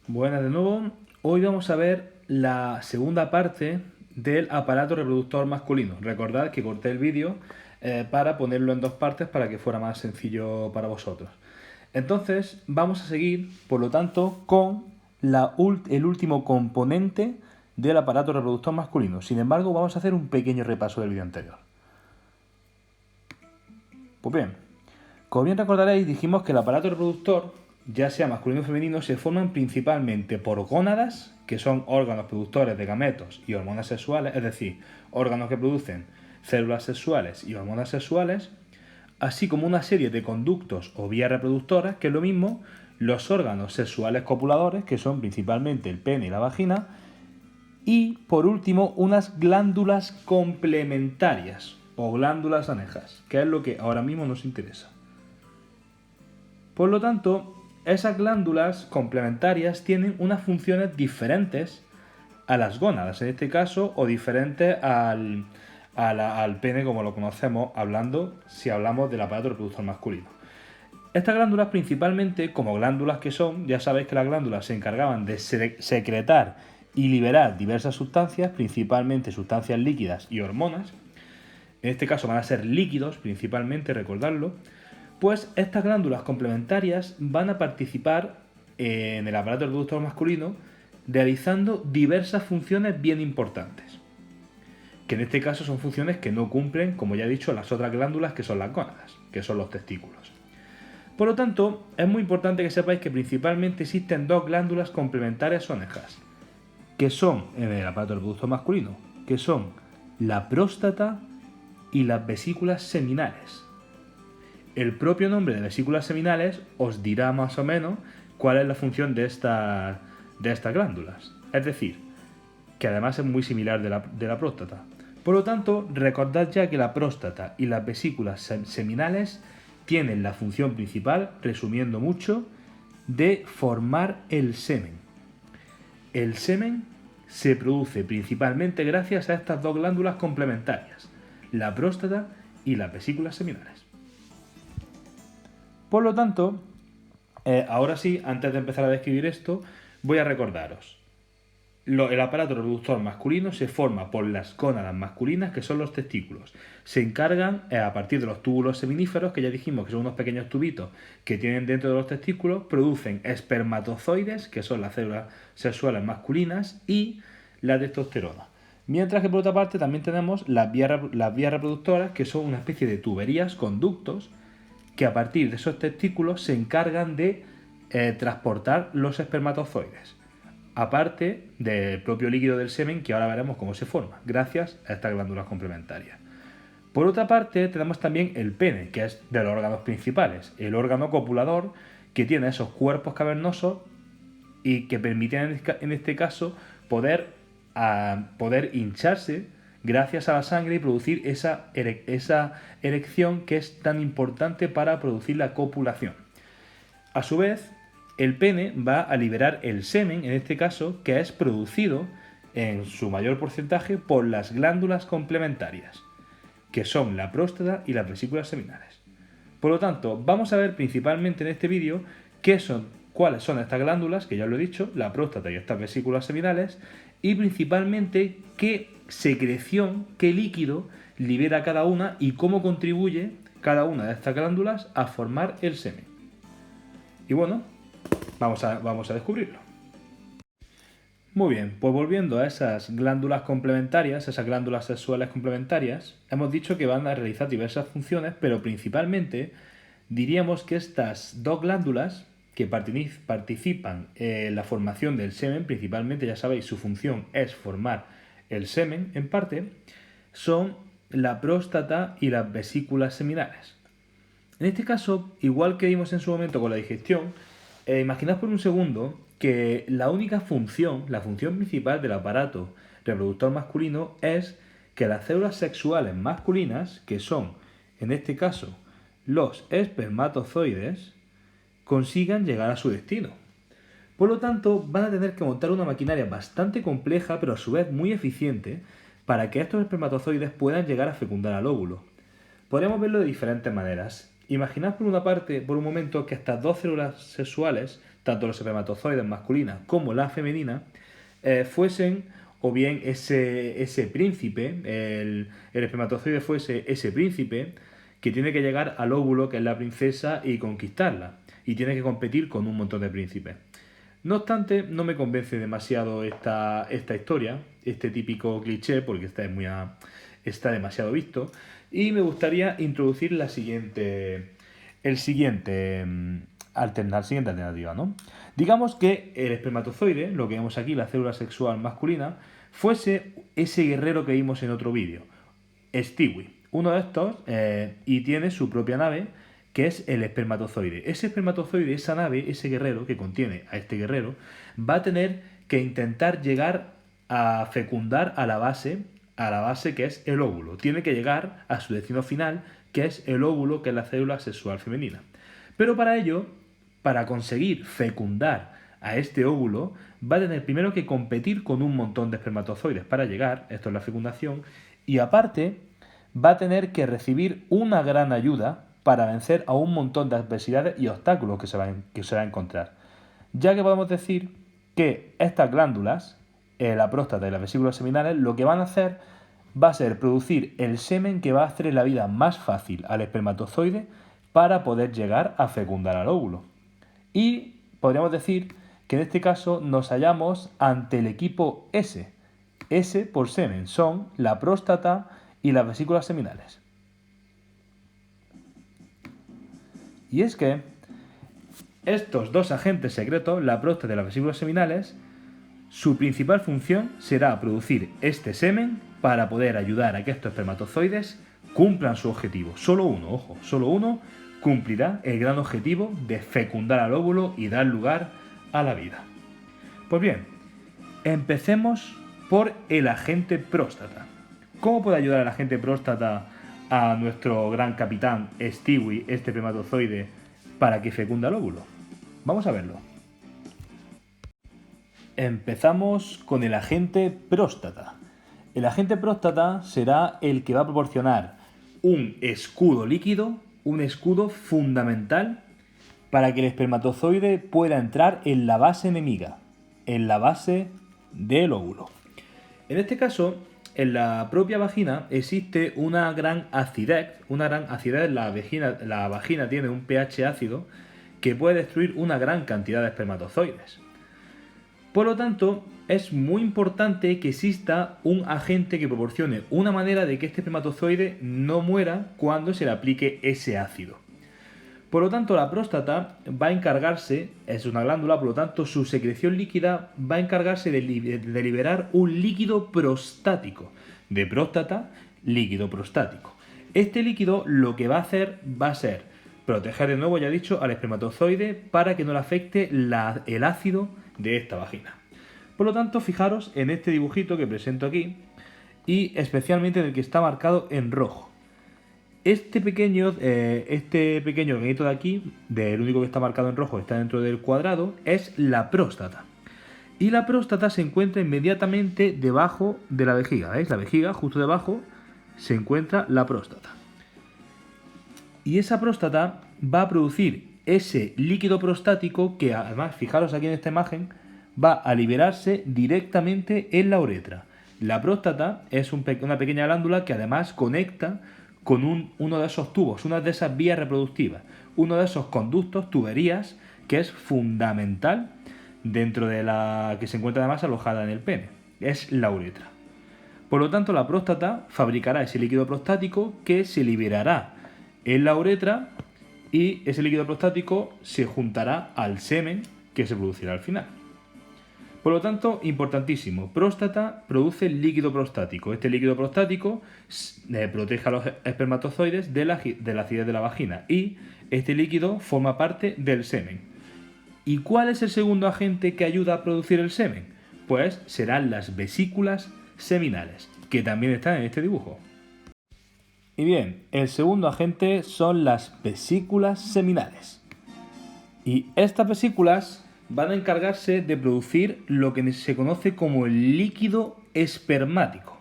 Buenas de nuevo. Hoy vamos a ver la segunda parte del aparato reproductor masculino. Recordad que corté el vídeo para ponerlo en dos partes para que fuera más sencillo para vosotros. Entonces vamos a seguir, por lo tanto, con el último componente del aparato reproductor masculino. Sin embargo, vamos a hacer un pequeño repaso del vídeo anterior. Pues bien, como bien recordaréis, dijimos que el aparato reproductor, ya sea masculino o femenino, se forman principalmente por gónadas, que son órganos productores de gametos y hormonas sexuales, es decir, órganos que producen células sexuales y hormonas sexuales, así como una serie de conductos o vías reproductoras, que es lo mismo, los órganos sexuales copuladores, que son principalmente el pene y la vagina, y por último unas glándulas complementarias o glándulas anejas, que es lo que ahora mismo nos interesa. Por lo tanto, esas glándulas complementarias tienen unas funciones diferentes a las gónadas, en este caso, o diferentes al pene como lo conocemos si hablamos del aparato reproductor masculino. Estas glándulas principalmente, como glándulas que son, ya sabéis que las glándulas se encargaban de secretar y liberar diversas sustancias, principalmente sustancias líquidas y hormonas. En este caso van a ser líquidos principalmente, recordadlo. Pues estas glándulas complementarias van a participar en el aparato reproductor masculino realizando diversas funciones bien importantes. Que en este caso son funciones que no cumplen, como ya he dicho, las otras glándulas que son las gónadas, que son los testículos. Por lo tanto, es muy importante que sepáis que principalmente existen dos glándulas complementarias o anejas, que son en el aparato reproductor masculino, que son la próstata y las vesículas seminales. El propio nombre de vesículas seminales os dirá más o menos cuál es la función de estas glándulas. Es decir, que además es muy similar de la próstata. Por lo tanto, recordad ya que la próstata y las vesículas seminales tienen la función principal, resumiendo mucho, de formar el semen. El semen se produce principalmente gracias a estas dos glándulas complementarias, la próstata y las vesículas seminales. Por lo tanto, ahora sí, antes de empezar a describir esto, voy a recordaros. El aparato reproductor masculino se forma por las gónadas masculinas, que son los testículos. Se encargan, a partir de los túbulos seminíferos, que ya dijimos que son unos pequeños tubitos que tienen dentro de los testículos, producen espermatozoides, que son las células sexuales masculinas, y la testosterona. Mientras que por otra parte también tenemos las vías reproductoras, que son una especie de tuberías, conductos, que a partir de esos testículos se encargan de transportar los espermatozoides, aparte del propio líquido del semen, que ahora veremos cómo se forma, gracias a estas glándulas complementarias. Por otra parte, tenemos también el pene, que es de los órganos principales, el órgano copulador, que tiene esos cuerpos cavernosos y que permiten en este caso poder hincharse gracias a la sangre y producir esa erección que es tan importante para producir la copulación. A su vez, el pene va a liberar el semen, en este caso, que es producido en su mayor porcentaje por las glándulas complementarias, que son la próstata y las vesículas seminales. Por lo tanto, vamos a ver principalmente en este vídeo cuáles son estas glándulas, que ya lo he dicho, la próstata y estas vesículas seminales, y principalmente qué secreción, qué líquido libera cada una y cómo contribuye cada una de estas glándulas a formar el semen. Y bueno, vamos a descubrirlo. Muy bien, pues volviendo a esas glándulas complementarias, esas glándulas sexuales complementarias, hemos dicho que van a realizar diversas funciones, pero principalmente diríamos que estas dos glándulas que participan en la formación del semen, principalmente, ya sabéis, su función es formar el semen, en parte, son la próstata y las vesículas seminales. En este caso, igual que vimos en su momento con la digestión, imaginad por un segundo que la única función, la función principal del aparato reproductor masculino es que las células sexuales masculinas, que son, en este caso, los espermatozoides, consigan llegar a su destino. Por lo tanto, van a tener que montar una maquinaria bastante compleja, pero a su vez muy eficiente, para que estos espermatozoides puedan llegar a fecundar al óvulo. Podríamos verlo de diferentes maneras. Imaginad por una parte, por un momento, que estas dos células sexuales tanto los espermatozoides masculinas como la femenina, fuesen o bien ese príncipe, el espermatozoide fuese ese príncipe que tiene que llegar al óvulo, que es la princesa, y conquistarla. Y tiene que competir con un montón de príncipes. No obstante, no me convence demasiado esta historia, este típico cliché, porque está demasiado visto. Y me gustaría introducir la siguiente alternativa, ¿no? Digamos que el espermatozoide, lo que vemos aquí, la célula sexual masculina, fuese ese guerrero que vimos en otro vídeo, Stewie, uno de estos, y tiene su propia nave, que es el espermatozoide. Ese espermatozoide, esa nave, ese guerrero que contiene a este guerrero, va a tener que intentar llegar a fecundar a la base que es el óvulo. Tiene que llegar a su destino final, que es el óvulo, que es la célula sexual femenina. Pero para ello, para conseguir fecundar a este óvulo, va a tener primero que competir con un montón de espermatozoides para llegar, esto es la fecundación, y aparte va a tener que recibir una gran ayuda para vencer a un montón de adversidades y obstáculos que se va a encontrar. Ya que podemos decir que estas glándulas, la próstata y las vesículas seminales, lo que van a hacer va a ser producir el semen que va a hacer la vida más fácil al espermatozoide para poder llegar a fecundar al óvulo. Y podríamos decir que en este caso nos hallamos ante el equipo S. S por semen son la próstata y las vesículas seminales. Y es que estos dos agentes secretos, la próstata y las vesículas seminales, su principal función será producir este semen para poder ayudar a que estos espermatozoides cumplan su objetivo. Solo uno, ojo, solo uno cumplirá el gran objetivo de fecundar al óvulo y dar lugar a la vida. Pues bien, empecemos por el agente próstata. ¿Cómo puede ayudar el agente próstata a nuestro gran capitán Stewie, este espermatozoide, para que fecunda el óvulo? Vamos a verlo. Empezamos con el agente próstata. El agente próstata será el que va a proporcionar un escudo líquido, un escudo fundamental para que el espermatozoide pueda entrar en la base enemiga, en la base del óvulo. En este caso, en la propia vagina existe una gran acidez. La vagina tiene un pH ácido que puede destruir una gran cantidad de espermatozoides. Por lo tanto, es muy importante que exista un agente que proporcione una manera de que este espermatozoide no muera cuando se le aplique ese ácido. Por lo tanto, la próstata va a encargarse, es una glándula, por lo tanto, su secreción líquida va a encargarse de liberar un líquido prostático. De próstata, líquido prostático. Este líquido lo que va a hacer va a ser proteger de nuevo, ya he dicho, al espermatozoide para que no le afecte el ácido de esta vagina. Por lo tanto, fijaros en este dibujito que presento aquí y especialmente en el que está marcado en rojo. Este pequeño organito de aquí, del único que está marcado en rojo, está dentro del cuadrado, es la próstata. Y la próstata se encuentra inmediatamente debajo de la vejiga. ¿Veis? La vejiga, justo debajo, se encuentra la próstata. Y esa próstata va a producir ese líquido prostático que, además, fijaros aquí en esta imagen, va a liberarse directamente en la uretra. La próstata es una pequeña glándula que además conecta con uno de esos tubos, una de esas vías reproductivas, uno de esos conductos, tuberías, que es fundamental dentro de la que se encuentra además alojada en el pene. Es la uretra. Por lo tanto, la próstata fabricará ese líquido prostático que se liberará en la uretra y ese líquido prostático se juntará al semen que se producirá al final. Por lo tanto, importantísimo, próstata produce líquido prostático. Este líquido prostático protege a los espermatozoides de la acidez de la vagina y este líquido forma parte del semen. ¿Y cuál es el segundo agente que ayuda a producir el semen? Pues serán las vesículas seminales, que también están en este dibujo. Y bien, el segundo agente son las vesículas seminales. Y estas vesículas van a encargarse de producir lo que se conoce como el líquido espermático.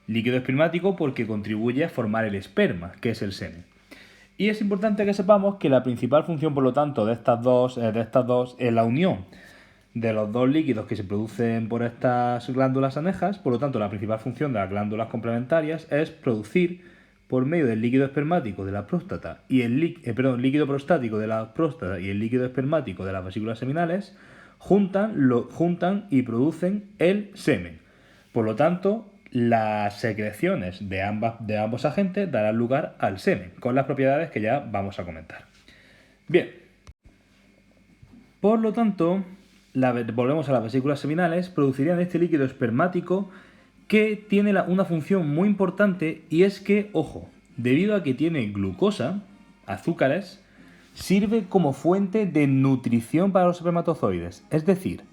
Líquido espermático porque contribuye a formar el esperma, que es el semen. Y es importante que sepamos que la principal función, por lo tanto, de estas dos es la unión de los dos líquidos que se producen por estas glándulas anejas. Por lo tanto, la principal función de las glándulas complementarias es producir, por medio del líquido espermático de la próstata y el líquido prostático de la próstata y el líquido espermático de las vesículas seminales, juntan y producen el semen. Por lo tanto, las secreciones de ambos agentes darán lugar al semen, con las propiedades que ya vamos a comentar. Bien, por lo tanto, volvemos a las vesículas seminales, producirían este líquido espermático que tiene una función muy importante, y es que, ojo, debido a que tiene glucosa, azúcares, sirve como fuente de nutrición para los espermatozoides. Es decir,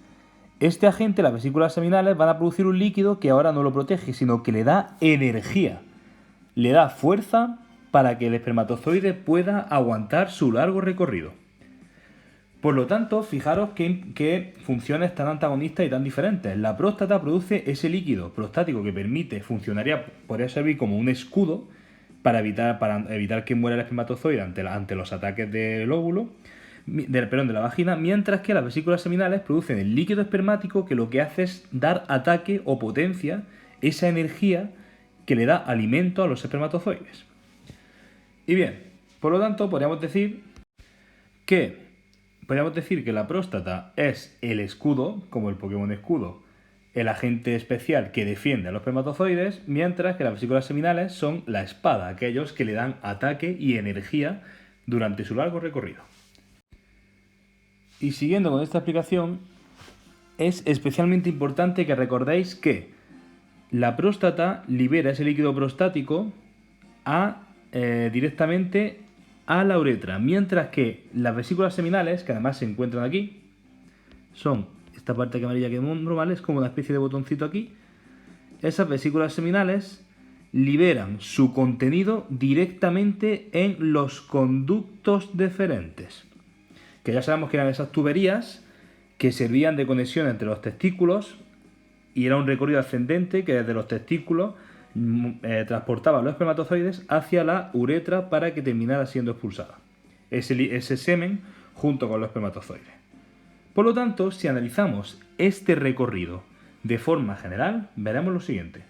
este agente, las vesículas seminales, van a producir un líquido que ahora no lo protege, sino que le da energía, le da fuerza para que el espermatozoide pueda aguantar su largo recorrido. Por lo tanto, fijaros qué funciones tan antagonistas y tan diferentes. La próstata produce ese líquido prostático que podría servir como un escudo para evitar que muera el espermatozoide ante los ataques del óvulo, de la vagina, mientras que las vesículas seminales producen el líquido espermático que lo que hace es dar ataque o potencia, esa energía que le da alimento a los espermatozoides. Y bien, por lo tanto, podríamos decir que la próstata es el escudo, como el Pokémon escudo, el agente especial que defiende a los espermatozoides, mientras que las vesículas seminales son la espada, aquellos que le dan ataque y energía durante su largo recorrido. Y siguiendo con esta explicación, es especialmente importante que recordéis que la próstata libera ese líquido prostático directamente a la uretra, mientras que las vesículas seminales, que además se encuentran aquí, son esta parte amarilla que normal, es como una especie de botoncito aquí. Esas vesículas seminales liberan su contenido directamente en los conductos deferentes, que ya sabemos que eran esas tuberías que servían de conexión entre los testículos, y era un recorrido ascendente que desde los testículos transportaba los espermatozoides hacia la uretra para que terminara siendo expulsada ese semen junto con los espermatozoides. Por lo tanto, si analizamos este recorrido de forma general, veremos lo siguiente.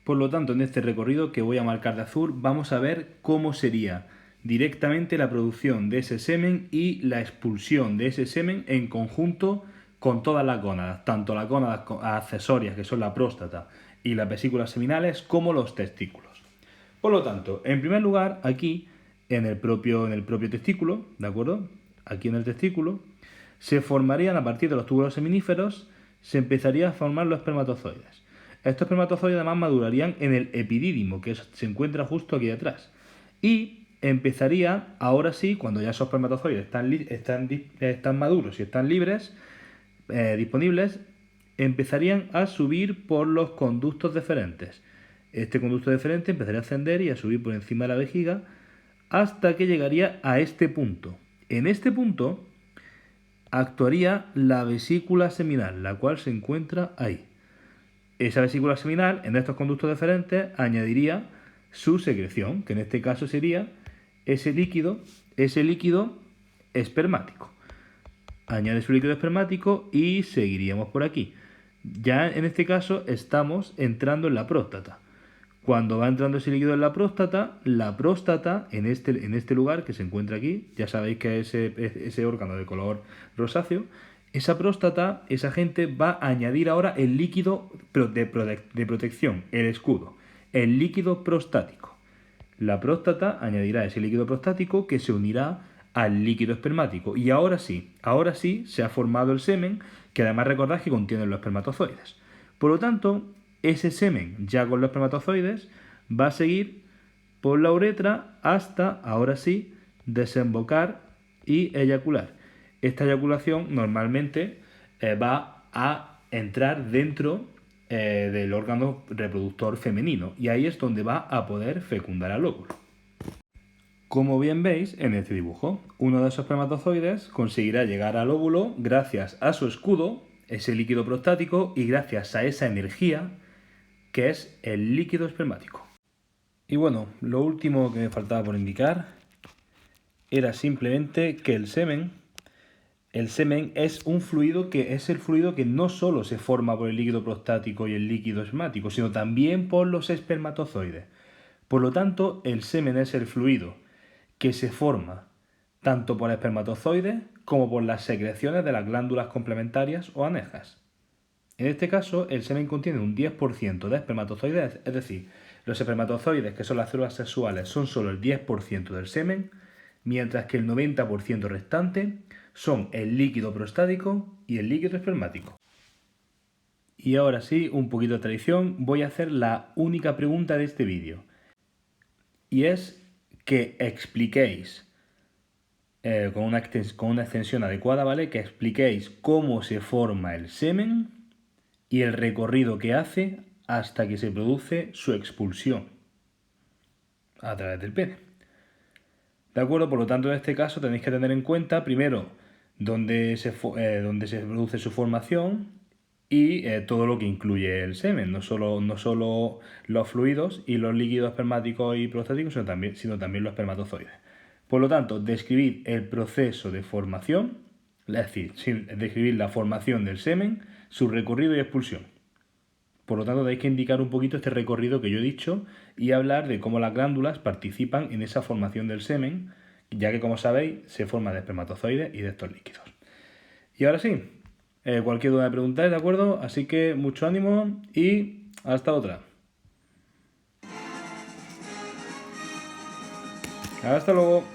Por lo tanto, en este recorrido que voy a marcar de azul, vamos a ver cómo sería directamente la producción de ese semen y la expulsión de ese semen en conjunto con todas las gónadas, tanto las gónadas accesorias, que son la próstata, y las vesículas seminales, como los testículos. Por lo tanto, en primer lugar, aquí, en el propio testículo, ¿de acuerdo? Aquí en el testículo, se formarían a partir de los túbulos seminíferos, se empezaría a formar los espermatozoides. Estos espermatozoides además madurarían en el epidídimo, que se encuentra justo aquí atrás. Y empezaría, ahora sí, cuando ya esos espermatozoides están maduros y están libres, disponibles, empezarían a subir por los conductos deferentes. Este conducto deferente empezaría a ascender y a subir por encima de la vejiga hasta que llegaría a este punto. En este punto actuaría la vesícula seminal, la cual se encuentra ahí. Esa vesícula seminal, en estos conductos deferentes, añadiría su secreción, que en este caso sería ese líquido espermático. Añade su líquido espermático y seguiríamos por aquí. Ya en este caso estamos entrando en la próstata. Cuando va entrando ese líquido en la próstata en este lugar que se encuentra aquí, ya sabéis que es ese órgano de color rosáceo, esa próstata, esa gente va a añadir ahora el líquido de protección, el escudo, el líquido prostático. La próstata añadirá ese líquido prostático que se unirá al líquido espermático. Y ahora sí se ha formado el semen, que además recordad que contiene los espermatozoides. Por lo tanto, ese semen, ya con los espermatozoides, va a seguir por la uretra hasta, ahora sí, desembocar y eyacular. Esta eyaculación normalmente va a entrar dentro del órgano reproductor femenino, y ahí es donde va a poder fecundar al óvulo. Como bien veis en este dibujo, uno de esos espermatozoides conseguirá llegar al óvulo gracias a su escudo, ese líquido prostático, y gracias a esa energía que es el líquido espermático. Y bueno, lo último que me faltaba por indicar era simplemente que el semen es un fluido que es el fluido que no solo se forma por el líquido prostático y el líquido espermático, sino también por los espermatozoides. Por lo tanto, el semen es el fluido que se forma tanto por espermatozoides como por las secreciones de las glándulas complementarias o anejas. En este caso, el semen contiene un 10% de espermatozoides, es decir, los espermatozoides, que son las células sexuales, son solo el 10% del semen, mientras que el 90% restante son el líquido prostático y el líquido espermático. Y ahora sí, un poquito de tradición, voy a hacer la única pregunta de este vídeo. Y es que expliquéis, con una extensión adecuada, ¿vale? Que expliquéis cómo se forma el semen y el recorrido que hace hasta que se produce su expulsión a través del pene. ¿De acuerdo? Por lo tanto, en este caso tenéis que tener en cuenta, primero, dónde se produce su formación y todo lo que incluye el semen, no solo los fluidos y los líquidos espermáticos y prostáticos, sino también los espermatozoides. Por lo tanto, describid el proceso de formación, es decir, describir la formación del semen, su recorrido y expulsión. Por lo tanto, tenéis que indicar un poquito este recorrido que yo he dicho y hablar de cómo las glándulas participan en esa formación del semen, ya que, como sabéis, se forma de espermatozoides y de estos líquidos. Y ahora sí, cualquier duda me preguntáis, ¿de acuerdo? Así que mucho ánimo y hasta otra. Hasta luego.